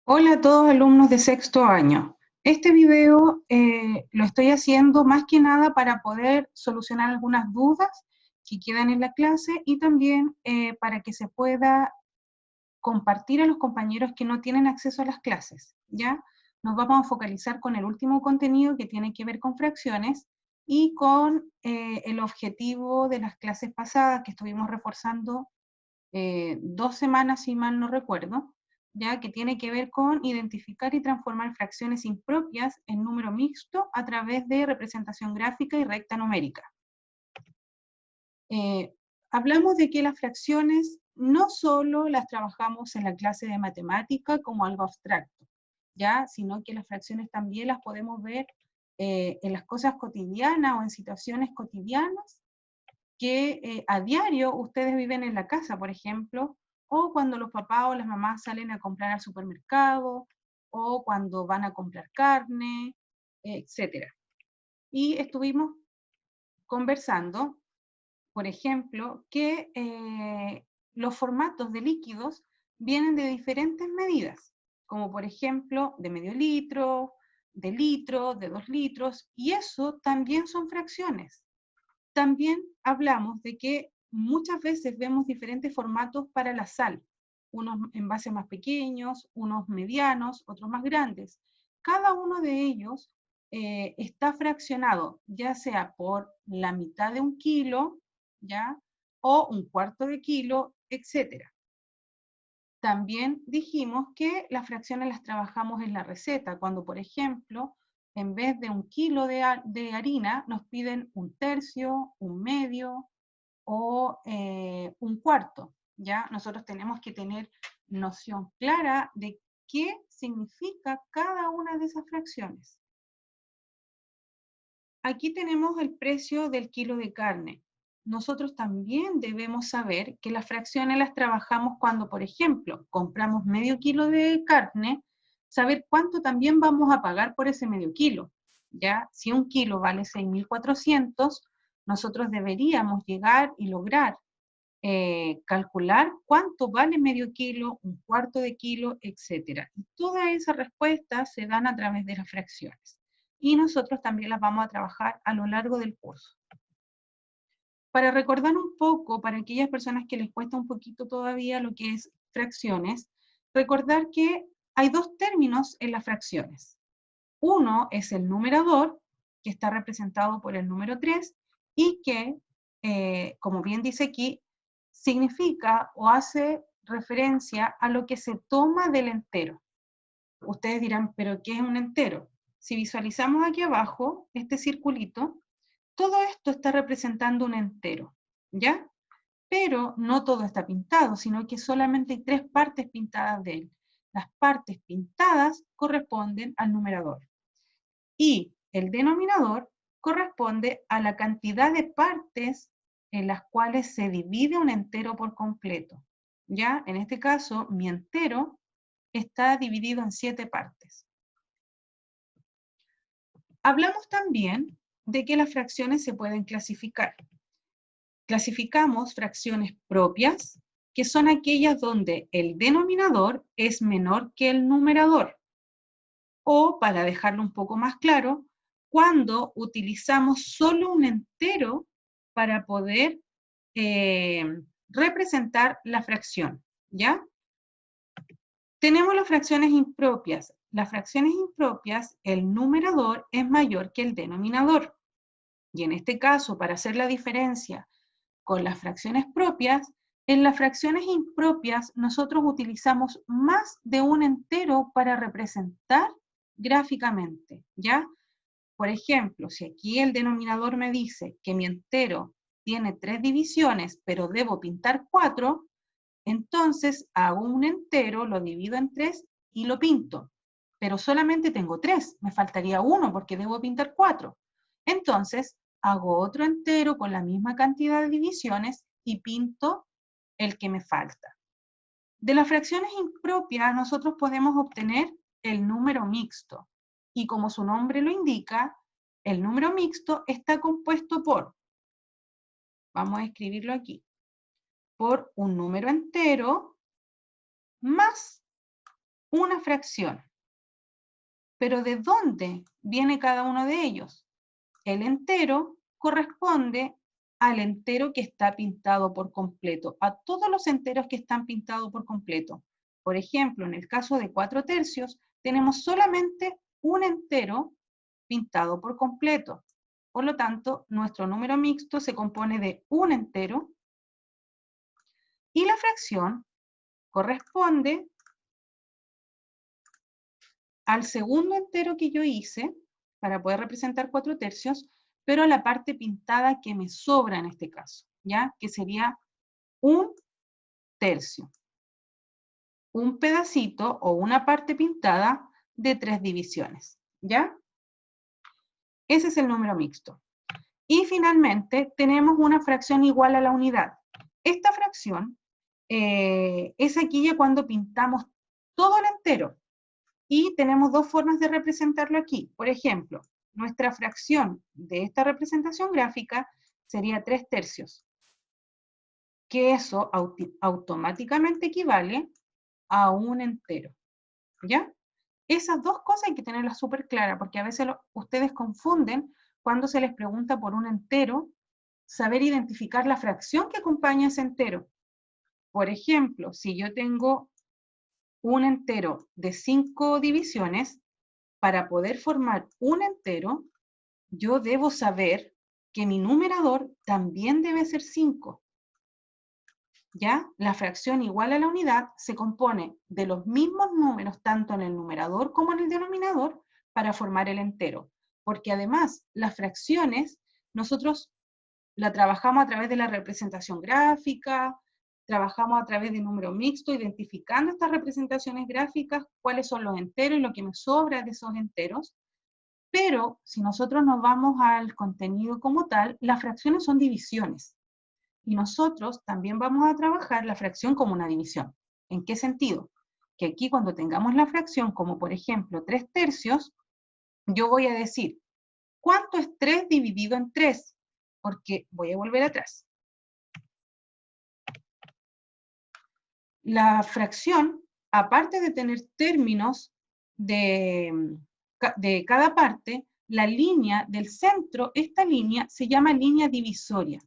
Hola a todos alumnos de sexto año. Este video lo estoy haciendo más que nada para poder solucionar algunas dudas que quedan en la clase y también para que se pueda compartir a los compañeros que no tienen acceso a las clases, ¿ya? Nos vamos a focalizar con el último contenido que tiene que ver con fracciones y con el objetivo de las clases pasadas que estuvimos reforzando 2 semanas, si mal no recuerdo, ya que tiene que ver con identificar y transformar fracciones impropias en número mixto a través de representación gráfica y recta numérica. Eh, Hablamos de que las fracciones no solo las trabajamos en la clase de matemática como algo abstracto, ¿ya? Sino que las fracciones también las podemos ver en las cosas cotidianas o en situaciones cotidianas que a diario ustedes viven en la casa, por ejemplo, o cuando los papás o las mamás salen a comprar al supermercado, o cuando van a comprar carne, etc. Y estuvimos conversando, por ejemplo, que los formatos de líquidos vienen de diferentes medidas, como por ejemplo de medio litro, de 2 litros, y eso también son fracciones. También hablamos de que muchas veces vemos diferentes formatos para la sal, unos envases más pequeños, unos medianos, otros más grandes. Cada uno de ellos está fraccionado, ya sea por la mitad de un kilo, ¿ya? O un cuarto de kilo, etc. También dijimos que las fracciones las trabajamos en la receta, cuando por ejemplo, en vez de 1 kilo de harina, nos piden 1/3, 1/2 o 1/4, ¿ya? Nosotros tenemos que tener noción clara de qué significa cada una de esas fracciones. Aquí tenemos el precio del kilo de carne. Nosotros también debemos saber que las fracciones las trabajamos cuando, por ejemplo, compramos medio kilo de carne, saber cuánto también vamos a pagar por ese medio kilo. ¿Ya? Si 1 kilo vale 6.400, nosotros deberíamos llegar y lograr calcular cuánto vale medio kilo, 1/4 de kilo, etc. Y todas esas respuestas se dan a través de las fracciones. Y nosotros también las vamos a trabajar a lo largo del curso. Para recordar un poco, para aquellas personas que les cuesta un poquito todavía lo que es fracciones, recordar que hay dos términos en las fracciones. Uno es el numerador, que está representado por el número 3, y que, como bien dice aquí, significa o hace referencia a lo que se toma del entero. Ustedes dirán, ¿pero qué es un entero? Si visualizamos aquí abajo, este circulito, todo esto está representando un entero, ¿ya? Pero no todo está pintado, sino que solamente hay 3 partes pintadas de él. Las partes pintadas corresponden al numerador. Y el denominador corresponde a la cantidad de partes en las cuales se divide un entero por completo. ¿Ya? En este caso, mi entero está dividido en 7 partes. Hablamos también de que las fracciones se pueden clasificar. Clasificamos fracciones propias, que son aquellas donde el denominador es menor que el numerador. O, para dejarlo un poco más claro, cuando utilizamos solo un entero para poder representar la fracción, ¿ya? Tenemos las fracciones impropias. Las fracciones impropias, el numerador es mayor que el denominador. Y en este caso, para hacer la diferencia con las fracciones propias, en las fracciones impropias nosotros utilizamos más de un entero para representar gráficamente, ¿ya? Por ejemplo, si aquí el denominador me dice que mi entero tiene 3 divisiones, pero debo pintar 4, entonces hago un entero, lo divido en 3 y lo pinto. Pero solamente tengo 3, me faltaría 1 porque debo pintar 4. Entonces hago otro entero con la misma cantidad de divisiones y pinto el que me falta. De las fracciones impropias nosotros podemos obtener el número mixto. Y como su nombre lo indica, el número mixto está compuesto por, vamos a escribirlo aquí, por un número entero más una fracción. ¿Pero de dónde viene cada uno de ellos? El entero corresponde al entero que está pintado por completo, a todos los enteros que están pintados por completo. Por ejemplo, en el caso de 4/3, tenemos solamente un entero pintado por completo. Por lo tanto, nuestro número mixto se compone de un entero y la fracción corresponde al segundo entero que yo hice para poder representar 4/3, pero a la parte pintada que me sobra en este caso, ¿ya? Que sería 1/3. Un pedacito o una parte pintada de 3 divisiones, ¿ya? Ese es el número mixto. Y finalmente tenemos una fracción igual a la unidad. Esta fracción es aquí ya cuando pintamos todo el entero. Y tenemos dos formas de representarlo aquí. Por ejemplo, nuestra fracción de esta representación gráfica sería 3/3, que eso automáticamente equivale a un entero, ¿ya? Esas dos cosas hay que tenerlas súper claras, porque a veces ustedes confunden cuando se les pregunta por un entero, saber identificar la fracción que acompaña ese entero. Por ejemplo, si yo tengo un entero de 5 divisiones, para poder formar un entero, yo debo saber que mi numerador también debe ser 5. ¿Ya? La fracción igual a la unidad se compone de los mismos números tanto en el numerador como en el denominador para formar el entero. Porque además, las fracciones nosotros la trabajamos a través de la representación gráfica, trabajamos a través de número mixto, identificando estas representaciones gráficas, cuáles son los enteros y lo que me sobra de esos enteros. Pero si nosotros nos vamos al contenido como tal, las fracciones son divisiones. Y nosotros también vamos a trabajar la fracción como una división. ¿En qué sentido? Que aquí cuando tengamos la fracción, como por ejemplo 3/3, yo voy a decir, ¿cuánto es 3 dividido en 3? Porque voy a volver atrás. La fracción, aparte de tener términos de cada parte, la línea del centro, esta línea se llama línea divisoria.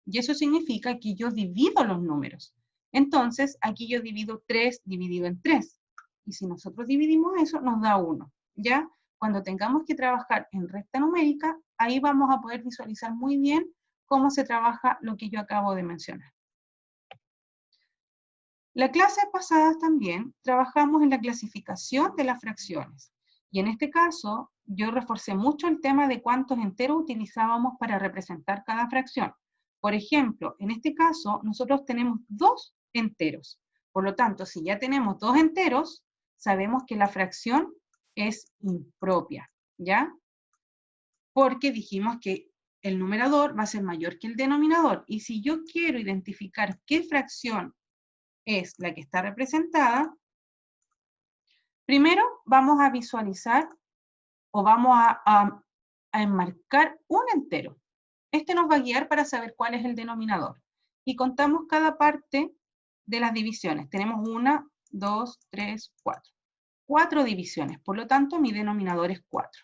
Y eso significa que yo divido los números. Entonces, aquí yo divido 3 dividido en 3. Y si nosotros dividimos eso, nos da 1. ¿Ya? Cuando tengamos que trabajar en recta numérica, ahí vamos a poder visualizar muy bien cómo se trabaja lo que yo acabo de mencionar. La clase pasada también trabajamos en la clasificación de las fracciones. Y en este caso, yo reforcé mucho el tema de cuántos enteros utilizábamos para representar cada fracción. Por ejemplo, en este caso, nosotros tenemos 2 enteros. Por lo tanto, si ya tenemos 2 enteros, sabemos que la fracción es impropia, ¿ya? Porque dijimos que el numerador va a ser mayor que el denominador. Y si yo quiero identificar qué fracción es la que está representada, primero vamos a visualizar o vamos a enmarcar un entero. Este nos va a guiar para saber cuál es el denominador. Y contamos cada parte de las divisiones. Tenemos 1, 2, 3, 4. 4 divisiones, por lo tanto mi denominador es 4.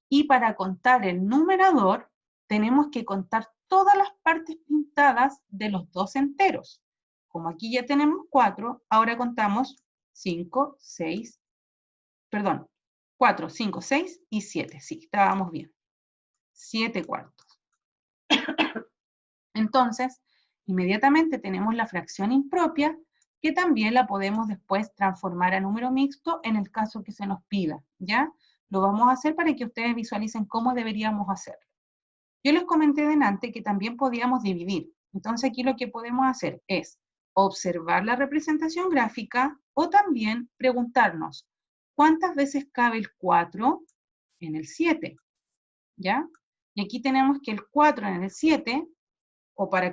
Y para contar el numerador, tenemos que contar todas las partes pintadas de los 2 enteros. Como aquí ya tenemos 4, ahora contamos 5, 6, perdón, 4, 5, 6 y 7. Sí, estábamos bien. 7/4. Entonces, inmediatamente tenemos la fracción impropia, que también la podemos después transformar a número mixto en el caso que se nos pida, ¿ya? Lo vamos a hacer para que ustedes visualicen cómo deberíamos hacerlo. Yo les comenté delante que también podíamos dividir. Entonces aquí lo que podemos hacer es observar la representación gráfica o también preguntarnos, ¿cuántas veces cabe el 4 en el 7? ¿Ya? Y aquí tenemos que el 4 en el 7, o para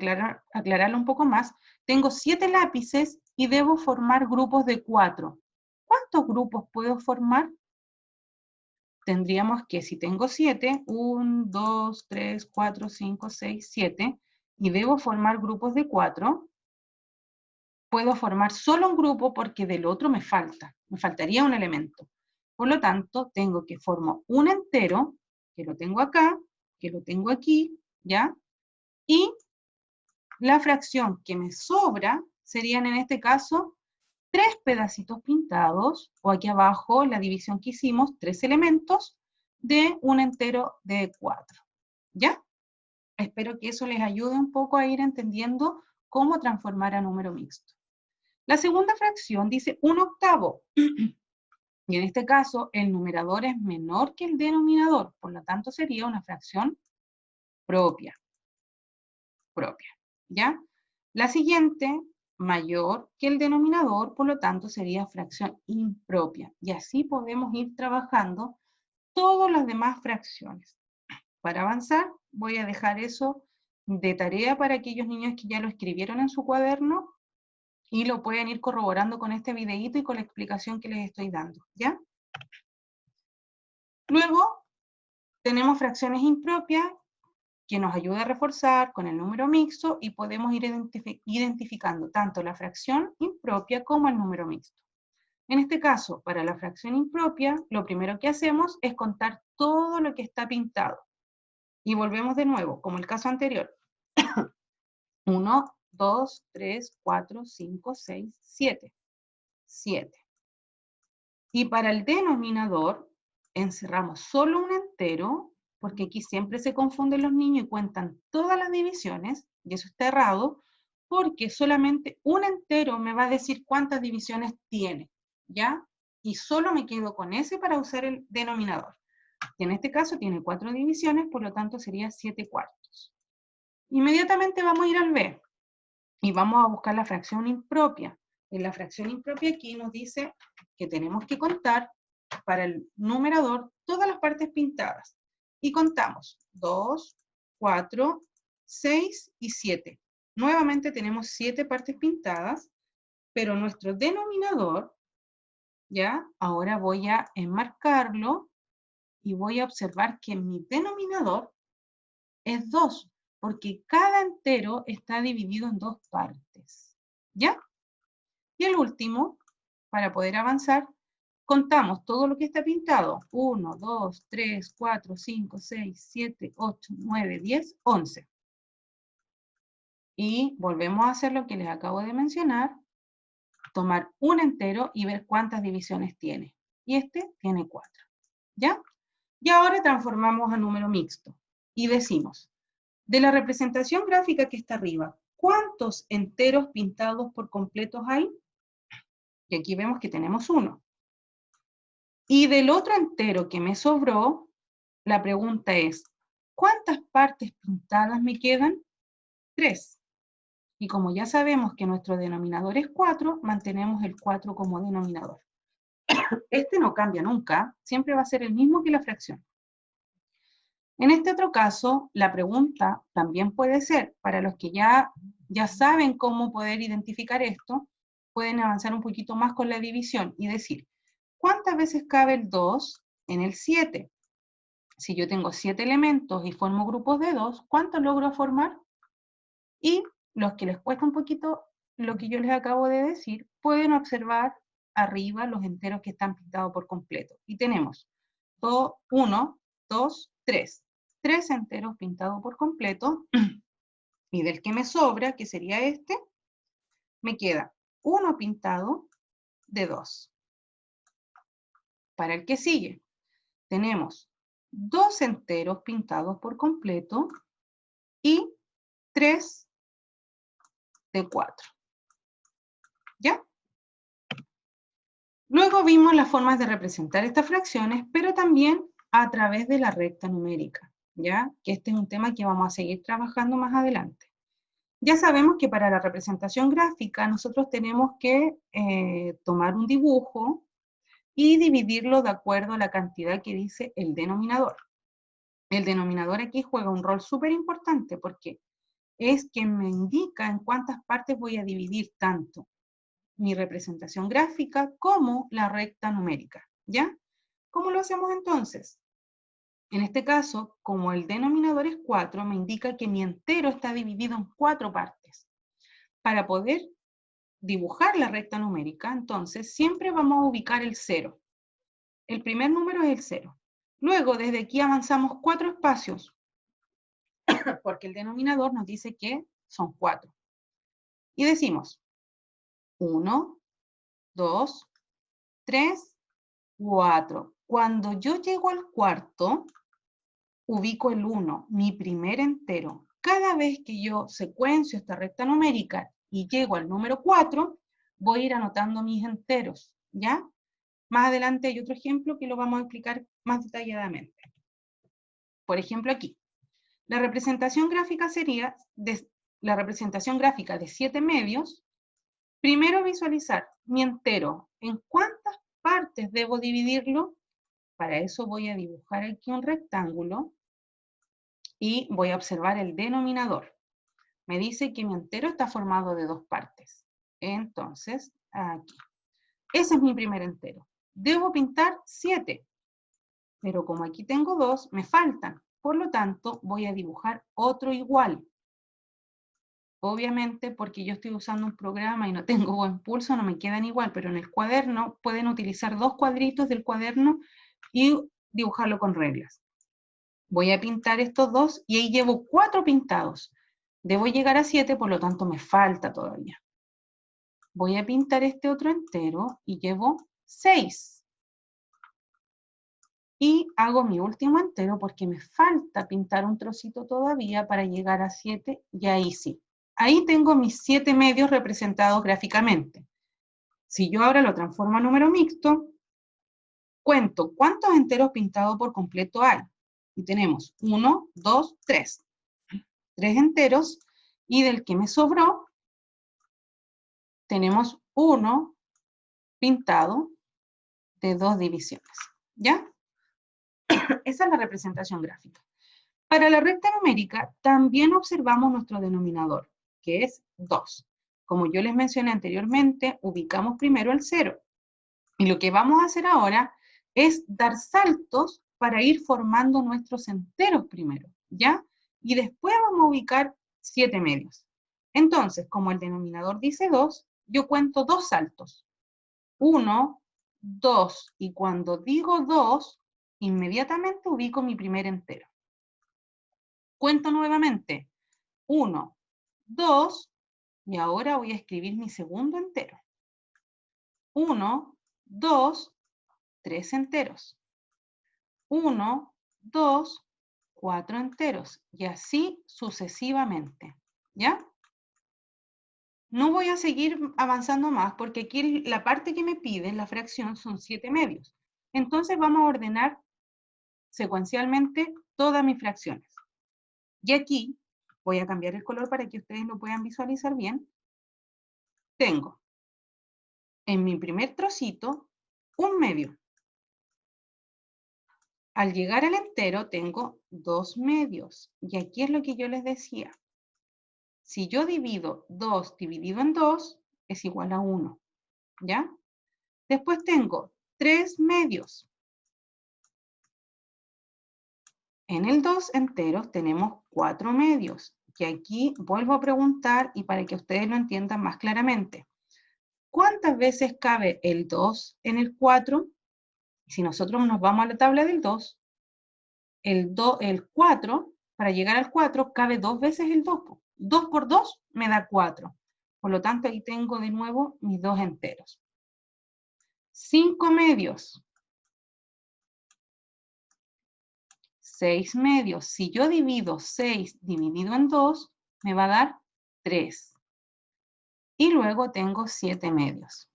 aclararlo un poco más, tengo 7 lápices y debo formar grupos de 4. ¿Cuántos grupos puedo formar? Tendríamos que, si tengo 7, 1, 2, 3, 4, 5, 6, 7, y debo formar grupos de 4, puedo formar solo un grupo porque del otro me faltaría un elemento. Por lo tanto, tengo que formar un entero, que lo tengo acá, que lo tengo aquí, ¿ya? Y la fracción que me sobra serían en este caso 3 pedacitos pintados, o aquí abajo la división que hicimos, 3 elementos de un entero de 4, ¿ya? Espero que eso les ayude un poco a ir entendiendo cómo transformar a número mixto. La segunda fracción dice 1/8. Y en este caso, el numerador es menor que el denominador, por lo tanto sería una fracción propia, ¿ya? La siguiente, mayor que el denominador, por lo tanto sería fracción impropia. Y así podemos ir trabajando todas las demás fracciones. Para avanzar, voy a dejar eso de tarea para aquellos niños que ya lo escribieron en su cuaderno y lo pueden ir corroborando con este videíto y con la explicación que les estoy dando, ¿ya? Luego, tenemos fracciones impropias que nos ayuda a reforzar con el número mixto y podemos ir identificando tanto la fracción impropia como el número mixto. En este caso, para la fracción impropia, lo primero que hacemos es contar todo lo que está pintado. Y volvemos de nuevo, como el caso anterior. 1, 2, 3, 4, 5, 6, 7. 7. Y para el denominador, encerramos solo un entero, porque aquí siempre se confunden los niños y cuentan todas las divisiones, y eso está errado, porque solamente un entero me va a decir cuántas divisiones tiene, ¿ya? Y solo me quedo con ese para usar el denominador. Y en este caso tiene 4 divisiones, por lo tanto sería 7/4. Inmediatamente vamos a ir al B, y vamos a buscar la fracción impropia. En la fracción impropia aquí nos dice que tenemos que contar para el numerador todas las partes pintadas. Y contamos 2, 4, 6 y 7. Nuevamente tenemos 7 partes pintadas, pero nuestro denominador, ¿ya? Ahora voy a enmarcarlo y voy a observar que mi denominador es 2, porque cada entero está dividido en 2 partes, ¿ya? Y el último, para poder avanzar, contamos todo lo que está pintado. 1, 2, 3, 4, 5, 6, 7, 8, 9, 10, 11. Y volvemos a hacer lo que les acabo de mencionar, tomar un entero y ver cuántas divisiones tiene. Y este tiene 4, ¿ya? Y ahora transformamos a número mixto y decimos, de la representación gráfica que está arriba, ¿cuántos enteros pintados por completos hay? Y aquí vemos que tenemos 1. Y del otro entero que me sobró, la pregunta es, ¿cuántas partes pintadas me quedan? 3. Y como ya sabemos que nuestro denominador es 4, mantenemos el 4 como denominador. Este no cambia nunca, siempre va a ser el mismo que la fracción. En este otro caso, la pregunta también puede ser, para los que ya saben cómo poder identificar esto, pueden avanzar un poquito más con la división y decir, ¿cuántas veces cabe el 2 en el 7? Si yo tengo 7 elementos y formo grupos de 2, ¿cuántos logro formar? Y los que les cuesta un poquito lo que yo les acabo de decir, pueden observar arriba los enteros que están pintados por completo. Y tenemos 1, 2, 3. 3 enteros pintados por completo. Y del que me sobra, que sería este, me queda 1 pintado de 2. Para el que sigue, tenemos 2 enteros pintados por completo y 3 de 4. ¿Ya? Luego vimos las formas de representar estas fracciones, pero también a través de la recta numérica, ¿ya? Que este es un tema que vamos a seguir trabajando más adelante. Ya sabemos que para la representación gráfica nosotros tenemos que tomar un dibujo y dividirlo de acuerdo a la cantidad que dice el denominador. El denominador aquí juega un rol súper importante porque es quien me indica en cuántas partes voy a dividir tanto mi representación gráfica como la recta numérica, ¿ya? ¿Cómo lo hacemos entonces? En este caso, como el denominador es 4, me indica que mi entero está dividido en 4 partes. Para poder dibujar la recta numérica, entonces siempre vamos a ubicar el 0. El primer número es el 0. Luego, desde aquí avanzamos 4 espacios, porque el denominador nos dice que son 4. Y decimos 1, 2, 3, 4. Cuando yo llego al cuarto, ubico el 1, mi primer entero. Cada vez que yo secuencio esta recta numérica y llego al número 4, voy a ir anotando mis enteros, ¿ya? Más adelante hay otro ejemplo que lo vamos a explicar más detalladamente. Por ejemplo, aquí. La representación gráfica sería la representación gráfica de 7 medios. Primero visualizar mi entero. ¿En cuántas partes debo dividirlo? Para eso voy a dibujar aquí un rectángulo y voy a observar el denominador. Me dice que mi entero está formado de 2 partes. Entonces, aquí. Ese es mi primer entero. Debo pintar 7, pero como aquí tengo 2, me faltan. Por lo tanto, voy a dibujar otro igual. Obviamente, porque yo estoy usando un programa y no tengo buen pulso, no me quedan igual, pero en el cuaderno pueden utilizar 2 cuadritos del cuaderno y dibujarlo con reglas. Voy a pintar estos 2 y ahí llevo 4 pintados. Debo llegar a 7, por lo tanto me falta todavía. Voy a pintar este otro entero y llevo 6. Y hago mi último entero porque me falta pintar un trocito todavía para llegar a 7 y ahí sí. Ahí tengo mis 7 medios representados gráficamente. Si yo ahora lo transformo a número mixto, cuento cuántos enteros pintados por completo hay. Y tenemos 1, 2, 3. 3 enteros, y del que me sobró, tenemos 1 pintado de 2 divisiones. ¿Ya? Esa es la representación gráfica. Para la recta numérica, también observamos nuestro denominador, que es 2. Como yo les mencioné anteriormente, ubicamos primero el 0. Y lo que vamos a hacer ahora es dar saltos para ir formando nuestros enteros primero, ¿ya? Y después vamos a ubicar 7 medios. Entonces, como el denominador dice 2, yo cuento 2 saltos. 1, 2, y cuando digo 2, inmediatamente ubico mi primer entero. Cuento nuevamente. 1, 2, y ahora voy a escribir mi segundo entero. 1, 2, 3 enteros. 1, 2, 4 enteros, y así sucesivamente, ¿ya? No voy a seguir avanzando más porque aquí la parte que me pide, la fracción, son 7 medios. Entonces vamos a ordenar secuencialmente todas mis fracciones. Y aquí, voy a cambiar el color para que ustedes lo puedan visualizar bien. Tengo en mi primer trocito un medio. Al llegar al entero tengo 2 medios. Y aquí es lo que yo les decía. Si yo divido 2 dividido en 2, es igual a 1. ¿Ya? Después tengo 3 medios. En el 2 enteros tenemos 4 medios. Y aquí vuelvo a preguntar, y para que ustedes lo entiendan más claramente. ¿Cuántas veces cabe el 2 en el 4? Si nosotros nos vamos a la tabla del 2, el 4, para llegar al 4, cabe 2 veces el 2. 2 por 2 me da 4. Por lo tanto, ahí tengo de nuevo mis 2 enteros. 5 medios. 6 medios. Si yo divido 6 dividido en 2, me va a dar 3. Y luego tengo 7 medios.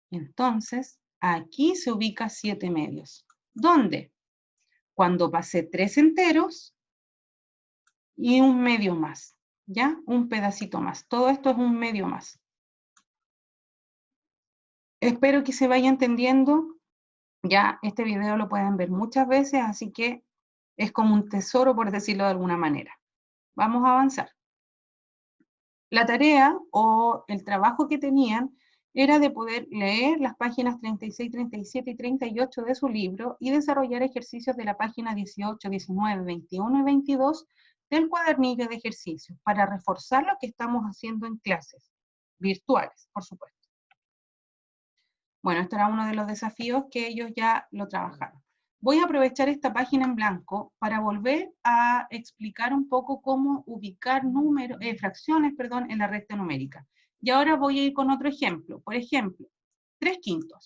Entonces, aquí se ubica 7 medios. ¿Dónde? Cuando pasé 3 enteros y un medio más, ¿ya? Un pedacito más. Todo esto es un medio más. Espero que se vaya entendiendo. Ya este video lo pueden ver muchas veces, así que es como un tesoro, por decirlo de alguna manera. Vamos a avanzar. La tarea o el trabajo que tenían era de poder leer las páginas 36, 37 y 38 de su libro y desarrollar ejercicios de la página 18, 19, 21 y 22 del cuadernillo de ejercicios para reforzar lo que estamos haciendo en clases. virtuales, por supuesto. Bueno, este era uno de los desafíos que ellos ya lo trabajaron. Voy a aprovechar esta página en blanco para volver a explicar un poco cómo ubicar fracciones en la recta numérica. Y ahora voy a ir con otro ejemplo. Por ejemplo, 3/5.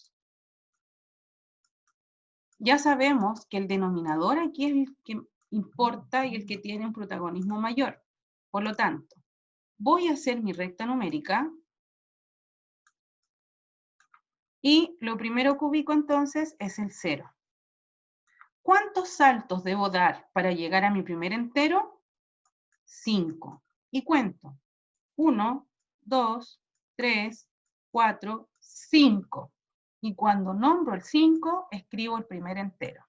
Ya sabemos que el denominador aquí es el que importa y el que tiene un protagonismo mayor. Por lo tanto, voy a hacer mi recta numérica y lo primero que ubico entonces es el 0. ¿Cuántos saltos debo dar para llegar a mi primer entero? 5. Y cuento. 1, 2, 3, 4, 5. Y cuando nombro el 5, escribo el primer entero.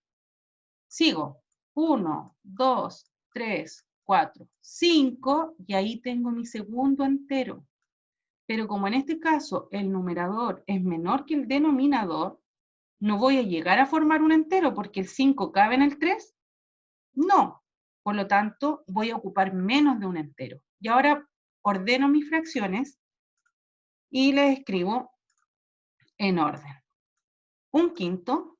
Sigo. 1, 2, 3, 4, 5, y ahí tengo mi segundo entero. Pero como en este caso el numerador es menor que el denominador, ¿no voy a llegar a formar un entero porque el 5 cabe en el 3? No. Por lo tanto, voy a ocupar menos de un entero. Y ahora ordeno mis fracciones y les escribo en orden. 1/5,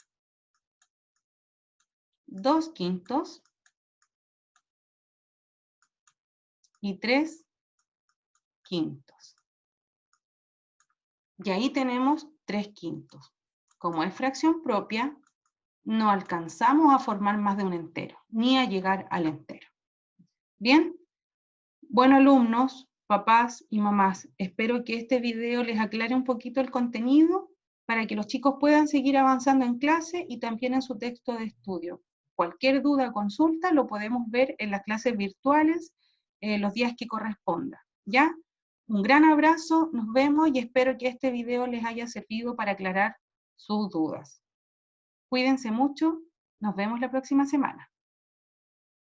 2/5 y 3/5. Y ahí tenemos 3/5. Como es fracción propia, no alcanzamos a formar más de un entero, ni a llegar al entero. ¿Bien? Bueno, alumnos, papás y mamás, espero que este video les aclare un poquito el contenido para que los chicos puedan seguir avanzando en clase y también en su texto de estudio. Cualquier duda o consulta lo podemos ver en las clases virtuales los días que corresponda. ¿Ya? Un gran abrazo, nos vemos y espero que este video les haya servido para aclarar sus dudas. Cuídense mucho, nos vemos la próxima semana.